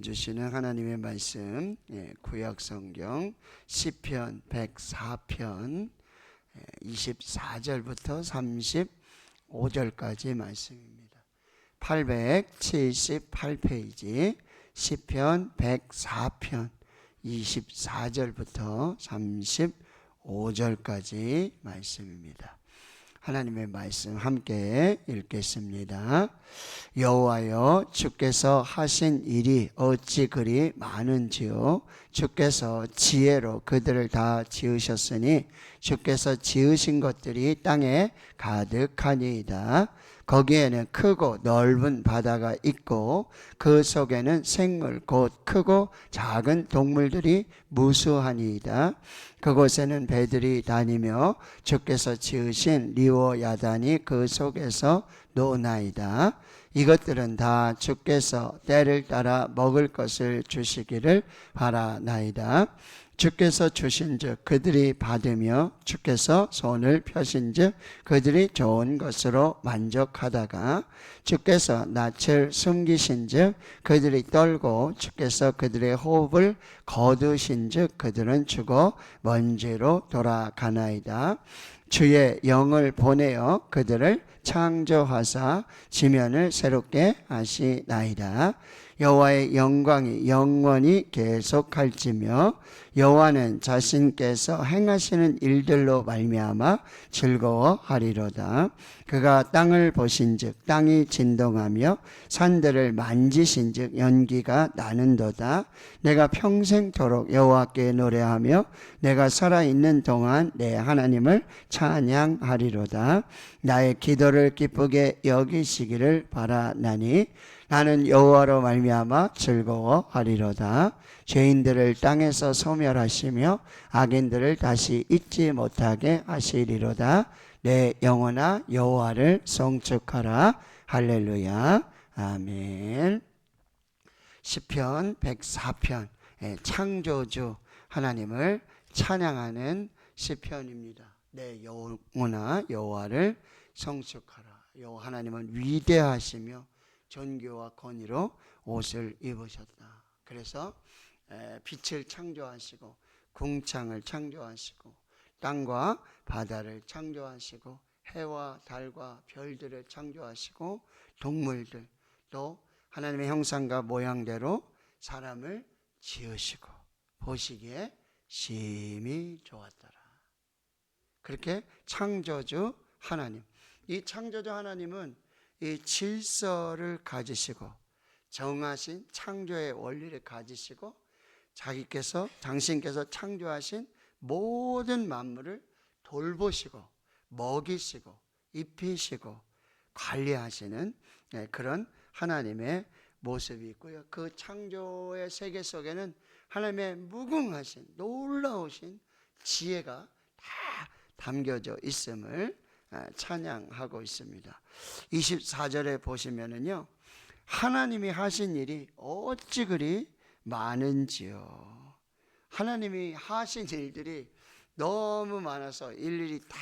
주시는 하나님의 말씀, 구약 성경 시편 104편 24절부터 35절까지 말씀입니다. 878페이지 시편 104편 24절부터 35절까지 말씀입니다. 하나님의 말씀 함께 읽겠습니다. 여호와여, 주께서 하신 일이 어찌 그리 많은지요. 주께서 지혜로 그들을 다 지으셨으니 주께서 지으신 것들이 땅에 가득하니이다. 거기에는 크고 넓은 바다가 있고 그 속에는 생물 곧 크고 작은 동물들이 무수하니이다. 그곳에는 배들이 다니며 주께서 지으신 리워야단이 그 속에서 노나이다. 이것들은 다 주께서 때를 따라 먹을 것을 주시기를 바라나이다. 주께서 주신즉 그들이 받으며 주께서 손을 펴신즉 그들이 좋은 것으로 만족하다가 주께서 낯을 숨기신즉 그들이 떨고 주께서 그들의 호흡을 거두신즉 그들은 죽어 먼지로 돌아가나이다. 주의 영을 보내어 그들을 창조하사 지면을 새롭게 하시나이다. 여호와의 영광이 영원히 계속할지며 여호와는 자신께서 행하시는 일들로 말미암아 즐거워하리로다. 그가 땅을 보신즉 땅이 진동하며 산들을 만지신즉 연기가 나는도다. 내가 평생토록 여호와께 노래하며 내가 살아있는 동안 내 하나님을 찬양하리로다. 나의 기도를 기쁘게 여기시기를 바라나니 나는 여호와로 말미암아 즐거워하리로다. 죄인들을 땅에서 소멸하시며 악인들을 다시 잊지 못하게 하시리로다. 내 영혼아 여호와를 송축하라. 할렐루야. 아멘. 시편 104편 창조주 하나님을 찬양하는 시편입니다. 내 영혼아 여호와를 송축하라. 여호와 하나님은 위대하시며 존귀와 권위로 옷을 입으셨다. 그래서 빛을 창조하시고 궁창을 창조하시고 땅과 바다를 창조하시고 해와 달과 별들을 창조하시고 동물들 또 하나님의 형상과 모양대로 사람을 지으시고 보시기에 심히 좋았더라. 그렇게 창조주 하나님, 이 창조주 하나님은 이 질서를 가지시고 정하신 창조의 원리를 가지시고 당신께서 창조하신 모든 만물을 돌보시고 먹이시고 입히시고 관리하시는 그런 하나님의 모습이 있고요. 그 창조의 세계 속에는 하나님의 무궁하신 놀라우신 지혜가 다 담겨져 있음을 찬양하고 있습니다. 24절에 보시면은요, 하나님이 하신 일이 어찌 그리 많은지요. 하나님이 하신 일들이 너무 많아서 일일이 다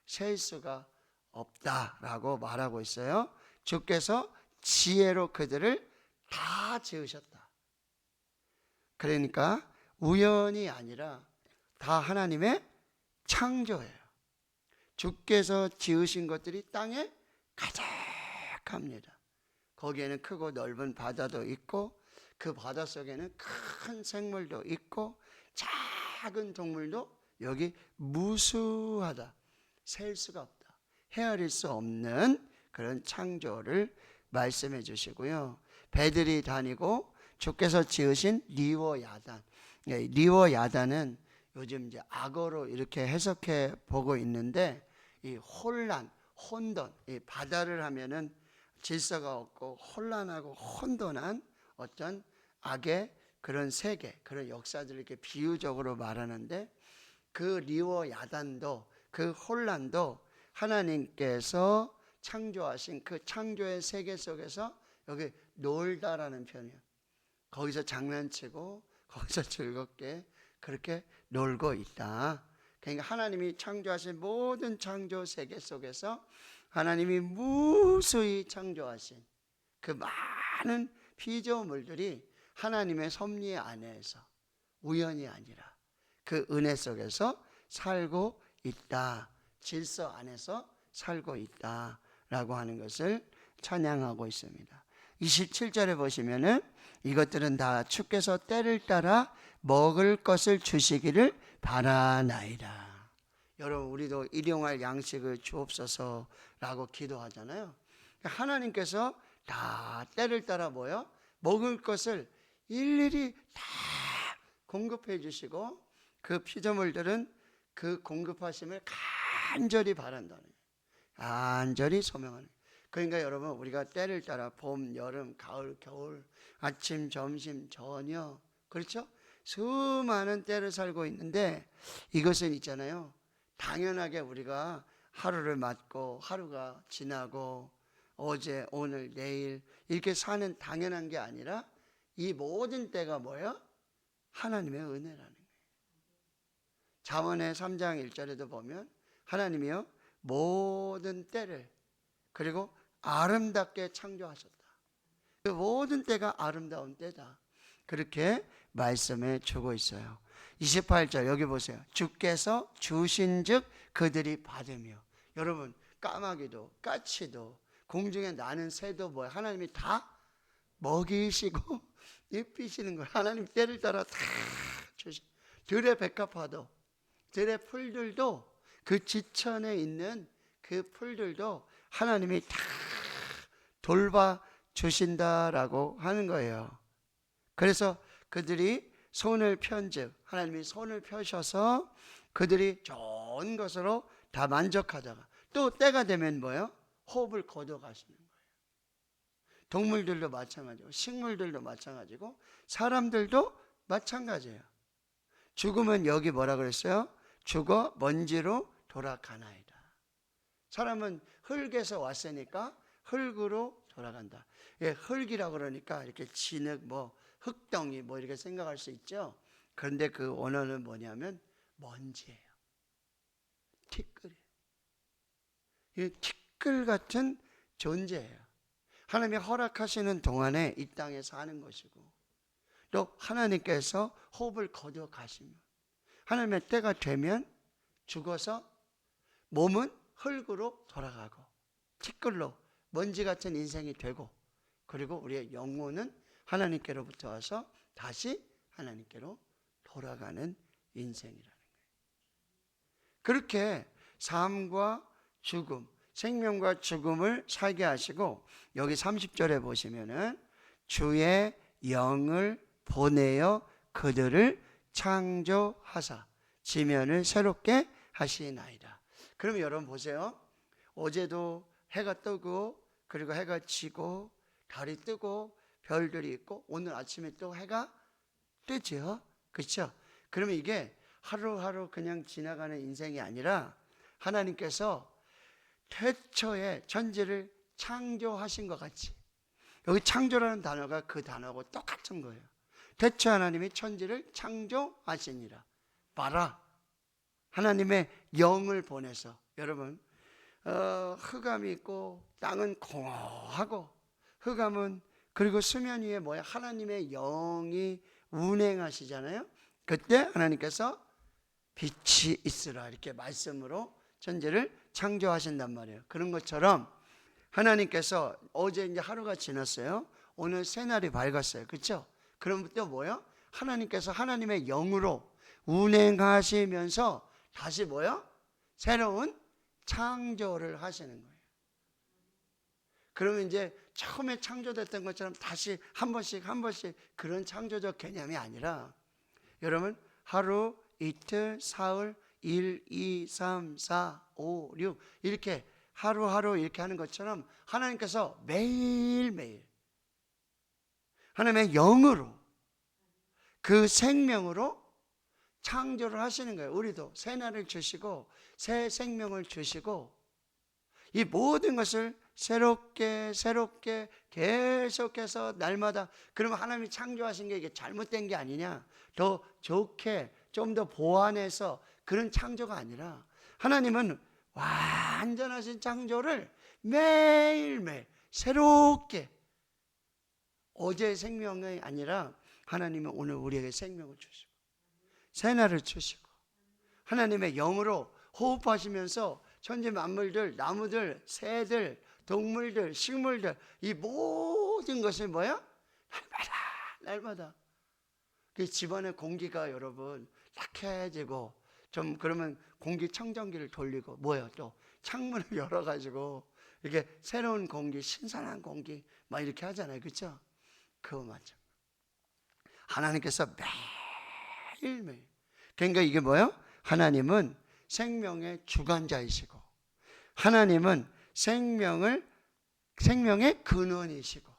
셀 수가 없다라고 말하고 있어요. 주께서 지혜로 그들을 다 지으셨다. 그러니까 우연이 아니라 다 하나님의 창조예요. 주께서 지으신 것들이 땅에 가득합니다. 거기에는 크고 넓은 바다도 있고 그 바다 속에는 큰 생물도 있고 작은 동물도 여기 무수하다. 셀 수가 없다. 헤아릴 수 없는 그런 창조를 말씀해 주시고요. 배들이 다니고 주께서 지으신 리워야단. 리워야단은 요즘 이제 악어로 이렇게 해석해 보고 있는데 이 혼란, 혼돈, 이 바다를 하면은 질서가 없고 혼란하고 혼돈한 어떤 악의 그런 세계, 그런 역사들을 이렇게 비유적으로 말하는데 그 리워야단도 그 혼란도 하나님께서 창조하신 그 창조의 세계 속에서 여기 놀다라는 표현이에요. 거기서 장난치고 거기서 즐겁게 그렇게 놀고 있다. 그러니까 하나님이 창조하신 모든 창조 세계 속에서 하나님이 무수히 창조하신 그 많은 피조물들이 하나님의 섭리 안에서 우연이 아니라 그 은혜 속에서 살고 있다. 질서 안에서 살고 있다라고 하는 것을 찬양하고 있습니다. 27절에 보시면은 이것들은 다 주께서 때를 따라 먹을 것을 주시기를 바라나이다. 여러분, 우리도 일용할 양식을 주옵소서라고 기도하잖아요. 하나님께서 다 때를 따라 뭐요? 먹을 것을 일일이 다 공급해 주시고 그 피조물들은 그 공급하심을 간절히 바란다는 거예요. 간절히 소명하는 거예요. 그러니까 여러분, 우리가 때를 따라 봄, 여름, 가을, 겨울, 아침, 점심, 저녁, 그렇죠? 수많은 때를 살고 있는데 이것은 있잖아요, 당연하게 우리가 하루를 맞고 하루가 지나고 어제, 오늘, 내일 이렇게 사는 당연한 게 아니라 이 모든 때가 뭐예요? 하나님의 은혜라는 거예요. 잠언의 3장 1절에도 보면 하나님이요 모든 때를 그리고 아름답게 창조하셨다. 그 모든 때가 아름다운 때다. 그렇게 말씀해 주고 있어요. 28절 여기 보세요. 주께서 주신 즉 그들이 받으며. 여러분, 까마귀도 까치도 공중에 나는 새도 뭐야? 하나님이 다 먹이시고 입히시는 거예요. 하나님 때를 따라 다 주시고, 들의 백합화도, 들의 풀들도, 그 지천에 있는 그 풀들도 하나님이 다 돌봐 주신다라고 하는 거예요. 그래서 그들이 손을 편즉, 하나님이 손을 펴셔서 그들이 좋은 것으로 다 만족하다가 또 때가 되면 뭐예요? 호흡을 거둬 가시는 거예요. 동물들도 마찬가지고 식물들도 마찬가지고 사람들도 마찬가지예요. 죽으면 여기 뭐라 그랬어요? 죽어 먼지로 돌아가나이다. 사람은 흙에서 왔으니까 흙으로 돌아간다. 예, 흙이라고 그러니까 이렇게 진흙, 뭐 흙덩이 뭐 이렇게 생각할 수 있죠. 그런데 그 원어는 뭐냐면 먼지예요. 티끌이에요. 이 티끌 같은 존재예요. 하나님이 허락하시는 동안에 이 땅에 사는 것이고, 또 하나님께서 호흡을 거둬 가시면 하나님의 때가 되면 죽어서 몸은 흙으로 돌아가고 티끌로 먼지 같은 인생이 되고, 그리고 우리의 영혼은 하나님께로부터 와서 다시 하나님께로 돌아가는 인생이라는 거예요. 그렇게 삶과 죽음, 생명과 죽음을 살게 하시고, 여기 30절에 보시면은 주의 영을 보내어 그들을 창조하사 지면을 새롭게 하시나이다. 그럼 여러분 보세요. 어제도 해가 뜨고 그리고 해가 지고 달이 뜨고 별들이 있고 오늘 아침에 또 해가 뜨죠. 그렇죠? 그러면 이게 하루하루 그냥 지나가는 인생이 아니라 하나님께서 태초에 천지를 창조하신 것 같이, 여기 창조라는 단어가 그 단어하고 똑같은 거예요. 태초 하나님이 천지를 창조하시니라. 봐라, 하나님의 영을 보내서. 여러분, 흑암이 있고 땅은 공허하고, 흑암은 그리고 수면 위에 뭐야? 하나님의 영이 운행하시잖아요. 그때 하나님께서 빛이 있으라 이렇게 말씀으로 천지를 창조하신단 말이에요. 그런 것처럼 하나님께서 어제 이제 하루가 지났어요. 오늘 새날이 밝았어요. 그렇죠? 그럼 또 뭐요? 하나님께서 하나님의 영으로 운행하시면서 다시 뭐요? 새로운 창조를 하시는 거예요. 그러면 이제 처음에 창조됐던 것처럼 다시 한 번씩 그런 창조적 개념이 아니라, 여러분, 하루, 이틀, 사흘, 1, 2, 3, 4, 5, 6 이렇게 하루하루 이렇게 하는 것처럼 하나님께서 매일매일 하나님의 영으로, 그 생명으로 창조를 하시는 거예요. 우리도 새날을 주시고 새 생명을 주시고 이 모든 것을 새롭게 계속해서 날마다. 그러면 하나님이 창조하신 게 이게 잘못된 게 아니냐, 더 좋게 좀 더 보완해서 그런 창조가 아니라, 하나님은 완전하신 창조를 매일매일 새롭게, 어제의 생명이 아니라 하나님은 오늘 우리에게 생명을 주시고 새날을 주시고 하나님의 영으로 호흡하시면서 천지 만물들, 나무들, 새들, 동물들, 식물들 이 모든 것을 뭐야? 날마다 그 집안의 공기가 여러분 탁해지고 좀 그러면 공기청정기를 돌리고 뭐예요? 또 창문을 열어가지고 이렇게 새로운 공기, 신선한 공기 막 이렇게 하잖아요. 그렇죠? 그거 맞죠? 하나님께서 매일매일 그러니까 이게 뭐예요? 하나님은 생명의 주관자이시고 하나님은 생명의 근원이시고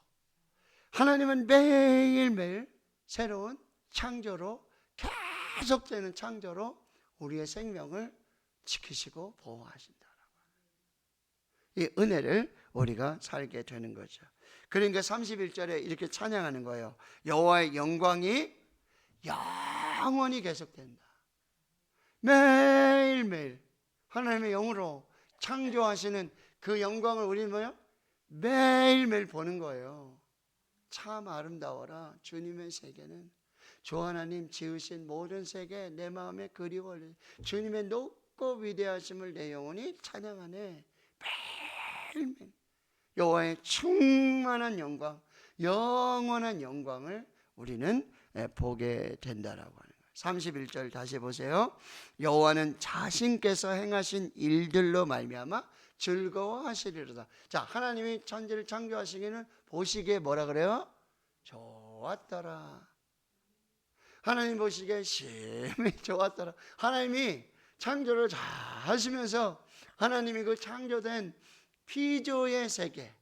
하나님은 매일매일 새로운 창조로 계속되는 창조로 우리의 생명을 지키시고 보호하신다라고 이 은혜를 우리가 살게 되는 거죠. 그러니까 31절에 이렇게 찬양하는 거예요. 여호와의 영광이 영원히 계속된다. 매일매일 하나님의 영으로 창조하시는 그 영광을 우리는 뭐요? 매일매일 보는 거예요. 참 아름다워라 주님의 세계는. 주 하나님 지으신 모든 세계 내 마음에 그리워. 주님의 높고 위대하심을 내 영혼이 찬양하네. 매일매일 여호와의 충만한 영광, 영원한 영광을 우리는 보게 된다라고 하는 거예요. 31절 다시 보세요. 여호와는 자신께서 행하신 일들로 말미암아 즐거워하시리로다. 자, 하나님이 천지를 창조하시기는 보시기에 뭐라 그래요? 좋았더라. 하나님 보시기에 심히 좋았더라. 하나님이 창조를 잘 하시면서 하나님이 그 창조된 피조의 세계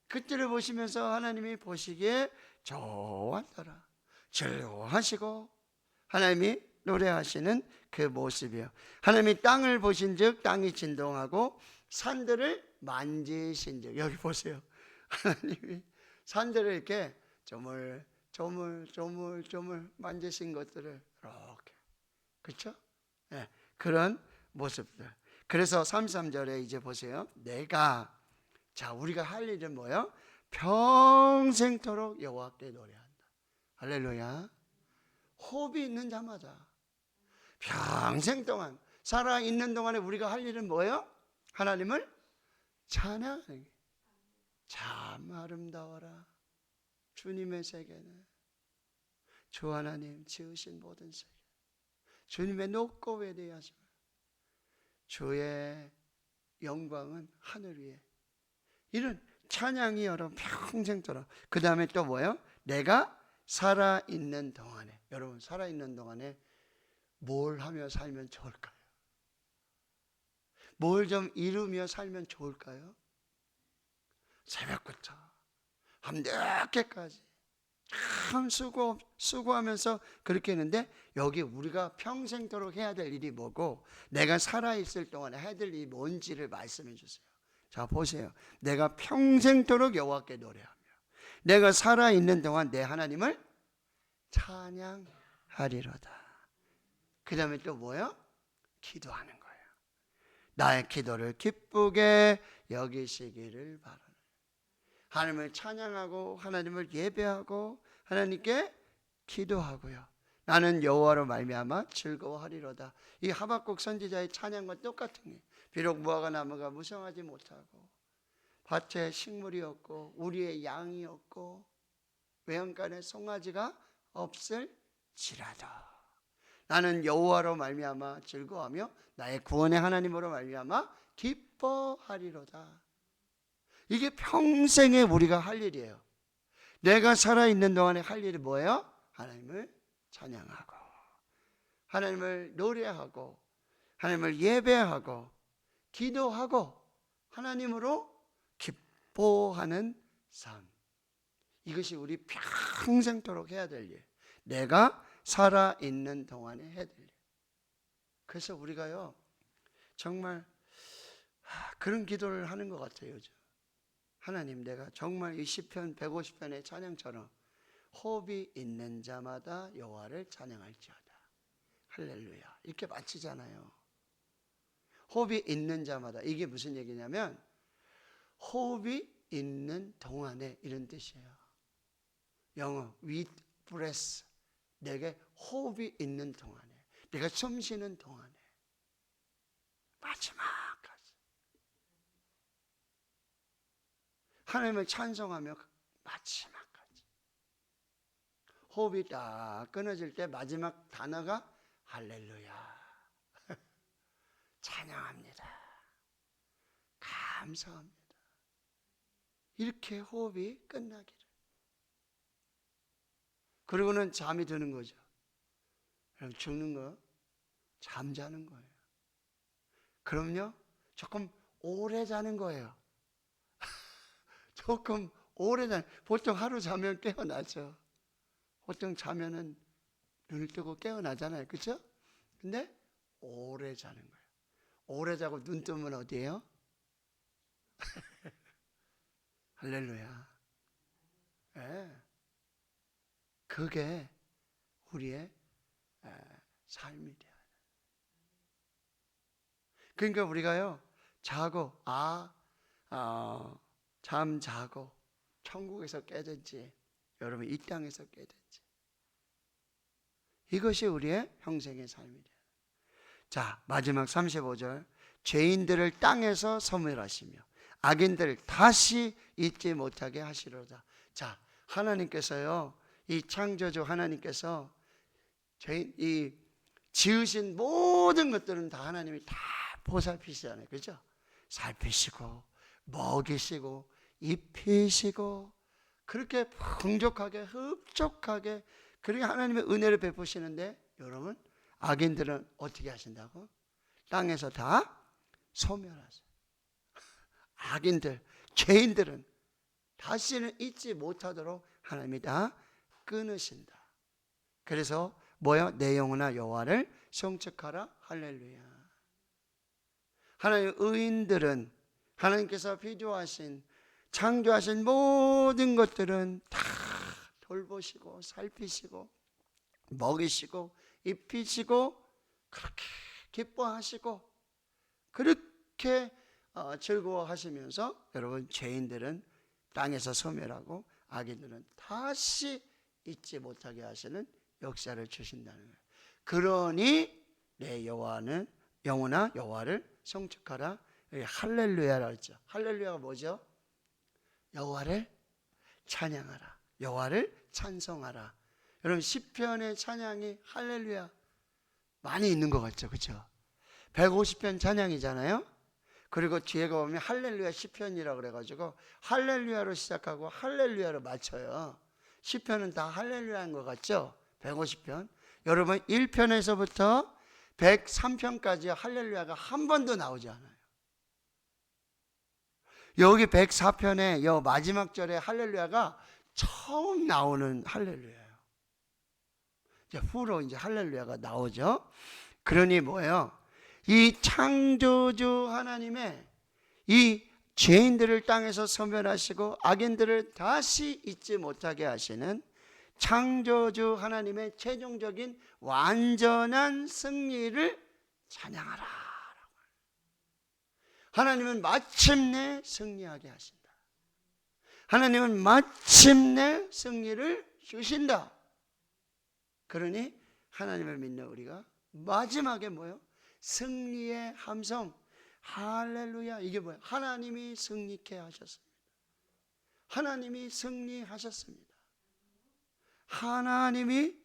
그때를 보시면서 하나님이 보시기에 좋았더라. 즐거워하시고 하나님이 노래하시는 그 모습이요. 하나님이 땅을 보신즉 땅이 진동하고 산들을 만지신즉 여기 보세요. 하나님이 산들을 이렇게 조물 만지신 것들을 이렇게 그렇죠? 네, 그런 모습들. 그래서 33절에 이제 보세요. 내가 자 우리가 할 일은 뭐예요? 평생토록 여호와께 노래한다. 할렐루야. 호흡이 있는 자마다 평생 동안 살아있는 동안에 우리가 할 일은 뭐예요? 하나님을 찬양하는 게. 참 아름다워라 주님의 세계는. 주 하나님 지으신 모든 세계 주님의 높고 위대하심을 주의 영광은 하늘 위에 이런 찬양이 여러분 평생토록. 그 다음에 또 뭐예요? 내가 살아있는 동안에 여러분 살아있는 동안에 뭘 하며 살면 좋을까요? 뭘 좀 이루며 살면 좋을까요? 새벽부터 밤늦게까지 참 수고하면서 그렇게 했는데 여기 우리가 평생토록 해야 될 일이 뭐고 내가 살아있을 동안에 해야 될 일이 뭔지를 말씀해 주세요. 자 보세요. 내가 평생토록 여호와께 노래하며 내가 살아있는 동안 내 하나님을 찬양하리로다. 그 다음에 또 뭐예요? 기도하는 거예요. 나의 기도를 기쁘게 여기시기를 바라는 하나님을 찬양하고 하나님을 예배하고 하나님께 기도하고요. 나는 여호와로 말미암아 즐거워하리로다. 이 하박국 선지자의 찬양과 똑같은 게 비록 무화과 나무가 무성하지 못하고 밭에 식물이 없고 우리의 양이 없고 외양간에 송아지가 없을지라도 나는 여호와로 말미암아 즐거워하며 나의 구원의 하나님으로 말미암아 기뻐하리로다. 이게 평생에 우리가 할 일이에요. 내가 살아있는 동안에 할 일이 뭐예요? 하나님을 찬양하고 하나님을 노래하고 하나님을 예배하고 기도하고 하나님으로 기뻐하는 삶. 이것이 우리 평생토록 해야 될 일. 내가 살아있는 동안에 해야 될 일. 그래서 우리가요 정말 그런 기도를 하는 것 같아요. 요즘. 하나님 내가 정말 이 시편 150편의 찬양처럼 호흡이 있는 자마다 여호와를 찬양할지어다. 할렐루야. 이렇게 마치잖아요. 호흡이 있는 자마다. 이게 무슨 얘기냐면 호흡이 있는 동안에 이런 뜻이에요. 영어 브레스, 내게 호흡이 있는 동안에, 내가 숨 쉬는 동안에, 마지막까지 하나님을 찬송하며 마지막까지. 호흡이 딱 끊어질 때 마지막 단어가 할렐루야, 찬양합니다, 감사합니다, 이렇게 호흡이 끝나기를. 그리고는 잠이 드는 거죠. 그럼 죽는 거, 잠자는 거예요. 그럼요, 조금 오래 자는 거예요. 조금 오래 자는, 보통 하루 자면 깨어나죠. 보통 자면은 눈을 뜨고 깨어나잖아요. 그렇죠? 근데 오래 자는 거예요. 오래 자고 눈 뜨면 어디예요? 할렐루야. 네. 그게 우리의 삶이 돼요. 그러니까 우리가요, 자고 잠 자고 천국에서 깨든지 여러분 이 땅에서 깨든지, 이것이 우리의 평생의 삶이 돼요. 자, 마지막 35절. 죄인들을 땅에서 소멸하시며 악인들을 다시 잊지 못하게 하시로다. 자, 하나님께서요, 이 창조주 하나님께서 이 지으신 모든 것들은 다 하나님이 다 보살피시잖아요. 그죠? 살피시고 먹이시고 입히시고 그렇게 풍족하게 흡족하게 그렇게 하나님의 은혜를 베푸시는데, 여러분, 악인들은 어떻게 하신다고? 땅에서 다 소멸하세요. 악인들, 죄인들은 다시는 잊지 못하도록 하나님이 다 끊으신다. 그래서 뭐요? 내 영혼아 여호와를 송축하라. 할렐루야. 하나님 의인들은 하나님께서 필요하신 창조하신 모든 것들은 다 돌보시고 살피시고 먹이시고 입히시고 그렇게 기뻐하시고 그렇게 즐거워하시면서, 여러분, 죄인들은 땅에서 소멸하고 악인들은 다시 잊지 못하게 하시는 역사를 주신다는 거예요. 그러니 내 여호와는 영혼아 여호와를 송축하라. 할렐루야라고 했죠. 할렐루야가 뭐죠? 여호와를 찬양하라, 여호와를 찬송하라. 여러분, 시편의 찬양이 할렐루야 많이 있는 것 같죠? 그렇죠? 150편 찬양이잖아요. 그리고 뒤에 보면 할렐루야 시편이라고 그래가지고 할렐루야로 시작하고 할렐루야로 맞춰요. 시편은 다 할렐루야인 것 같죠? 150편. 여러분, 1편에서부터 103편까지 할렐루야가 한 번도 나오지 않아요. 여기 104편의 여 마지막 절에 할렐루야가 처음 나오는 할렐루야예요. 이제 후로 이제 할렐루야가 나오죠. 그러니 뭐예요? 이 창조주 하나님의 이 죄인들을 땅에서 소멸하시고 악인들을 다시 잊지 못하게 하시는 창조주 하나님의 최종적인 완전한 승리를 찬양하라. 하나님은 마침내 승리하게 하신다. 하나님은 마침내 승리를 주신다. 그러니 하나님을 믿는 우리가 마지막에 뭐예요? 승리의 함성, 할렐루야. 이게 뭐예요? 하나님이 승리케 하셨습니다. 하나님이 승리하셨습니다. 하나님이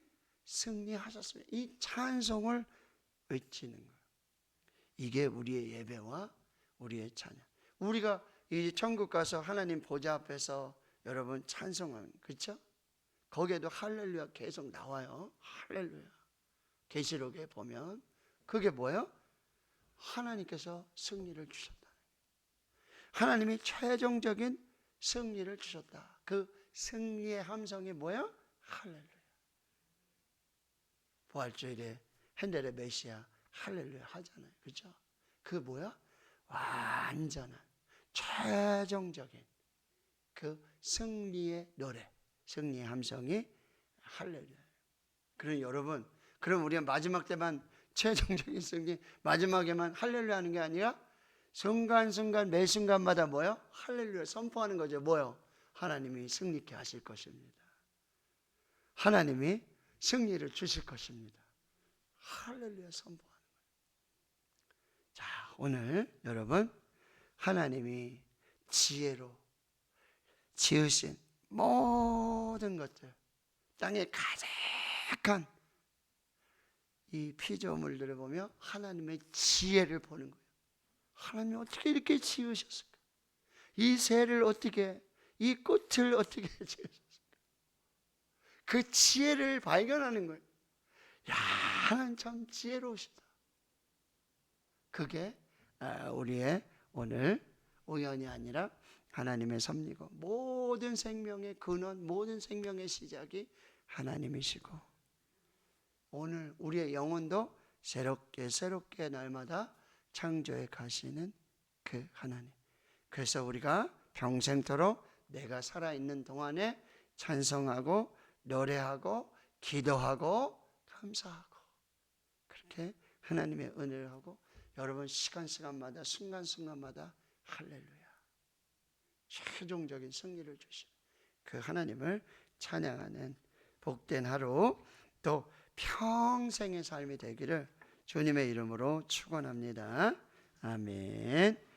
승리하셨습니다. 이 찬송을 외치는 거예요. 이게 우리의 예배와 우리의 찬양. 우리가 이 천국 가서 하나님 보좌 앞에서 여러분 찬송하는, 그렇죠? 거기에도 할렐루야 계속 나와요. 할렐루야. 계시록에 보면 그게 뭐예요? 하나님께서 승리를 주셨다. 하나님이 최종적인 승리를 주셨다. 그 승리의 함성이 뭐예요? 할렐루야. 부활주일에 핸델의 메시아 할렐루야 하잖아요. 그렇죠? 그 뭐야? 완전한 최종적인 그 승리의 노래, 승리의 함성이 할렐루야. 그럼 여러분, 그럼 우리가 마지막 때만 최종적인 승리, 마지막에만 할렐루야 하는 게 아니라 순간순간 매 순간마다 뭐요? 할렐루야 선포하는 거죠. 뭐요? 하나님이 승리케 하실 것입니다. 하나님이 승리를 주실 것입니다. 할렐루야 선포하는 거예요. 자, 오늘 여러분 하나님이 지혜로 지으신 모든 것들, 땅에 가득한 이 피조물들을 보며 하나님의 지혜를 보는 거예요. 하나님이 어떻게 이렇게 지으셨을까? 이 새를 어떻게, 이 꽃을 어떻게 지으셨을까? 그 지혜를 발견하는 거예요. 야, 하나님 참 지혜로우시다. 그게 우리의 오늘 우연이 아니라 하나님의 섭리고, 모든 생명의 근원, 모든 생명의 시작이 하나님이시고, 오늘 우리의 영혼도 새롭게 날마다 창조해 가시는 그 하나님. 그래서 우리가 평생토록 내가 살아있는 동안에 찬송하고 노래하고 기도하고 감사하고, 그렇게 하나님의 은혜를 하고, 여러분 시간마다 순간순간마다 할렐루야 최종적인 승리를 주신 그 하나님을 찬양하는 복된 하루, 또 평생의 삶이 되기를 주님의 이름으로 축원합니다. 아멘.